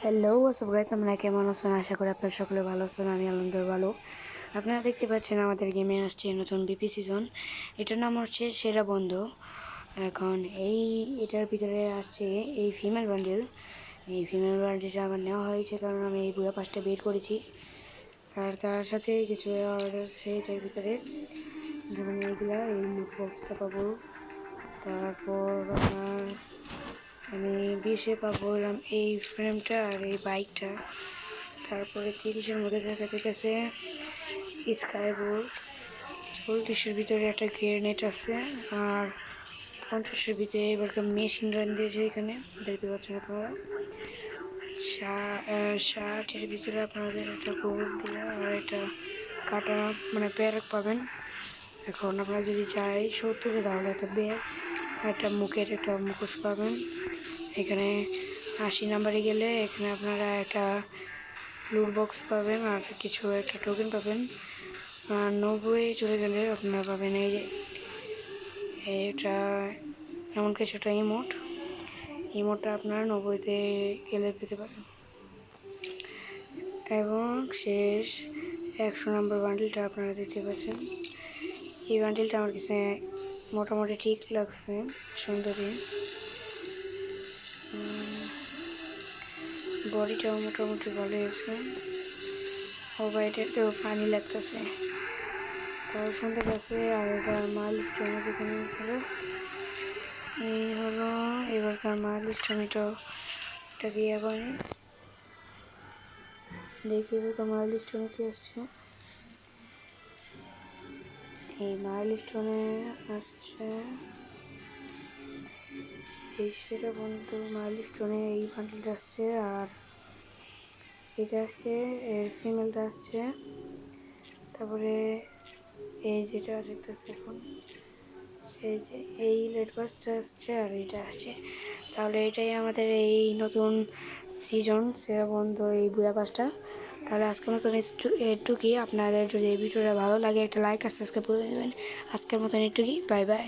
Hello WhatsApp guys, আপনারা কেমন আছেন? আশা করি আপনারা সকলে ভালো আছেন। আমি আলহামদুলিল্লাহ ভালো। আপনারা দেখতে পাচ্ছেন আমাদের গেমে আসছে নতুন বিপি সিজন। এটার নাম হচ্ছে সেরা বন্ধু। এখন এটার ভিতরে আসছে এই ফিমেল বান্ডিল। এই ফিমেল বান্ডিলটা আমার নেওয়া হয়েছে কারণ আমি এই বুয়া পাসটা বের করেছি। আর তার সাথে কিছু অর্ডার আছে এটার ভিতরে, যেমন এইগুলা এই লুট বক্সটা পাবো। তারপর আমি 20-এ পাবো এই ফ্রেমটা আর এই বাইকটা। তারপরে 30-এর মধ্যে দেখা যেতেছে স্কাইবোর্ড। 34-এর ভিতরে একটা গ্রেনেড আছে। আর 50-এর ভিতরে এবারকার মেশিন গান দিয়েছে, এখানে দেখতে পাচ্ছেন আপনারা। 60-এর ভিতরে আপনাদের একটা গোল্ড আর একটা কাটা মানে ব্যাগ পাবেন। এখন আপনারা যদি চাই 70-এ তাহলে একটা ব্যাগ আর একটা মুখের একটা মুখোশ পাবেন। এখানে 80 নাম্বারে গেলে এখানে আপনারা একটা লুট বক্স পাবেন আর কিছু একটা টোকেন পাবেন। আর 90 চলে গেলে আপনারা পাবেন এই যে এটা এমন কিছুটা ইমোটটা আপনারা 90-তে গেলে পেতে পারেন। এবং শেষ 100 নম্বর বান্ডিলটা আপনারা দেখতে পাচ্ছেন। এই বান্ডিলটা আমার কাছে মোটামুটি ঠিক লাগছে, সুন্দরী। বডিটাও মোটামুটি ভালোই আছে। ও বাইটাতেও পানি লাগতেছে, তাও সুন্দর আছে। আর এবার মালিকটা আমাকে এই হলো এবারকার মালিকটা। এটা দিয়ে আবার দেখি এবারকার মাইলস্টোনে কি আসছে। এই মাইলস্টোনে আসছে এই সেরা বন্ধু মাইলস্টোনে এই বান্ডেলটা আসছে। আর এটা আসছে এর ফিমেলটা আসছে। তারপরে এই যেটা দেখতেছে এখন এই যে এই লেট বাসটা আসছে আর এটা আসছে। তাহলে এটাই আমাদের এই নতুন সিজন সেরা বন্ধু এই বুয়া পাসটা। তাহলে আজকের মতন এটুকুই। আপনাদের যদি এই ভিডিওটা ভালো লাগে একটা লাইক আর সাবস্ক্রাইব করে দেবেন। আজকের মতন এটুকুই, বাই বাই।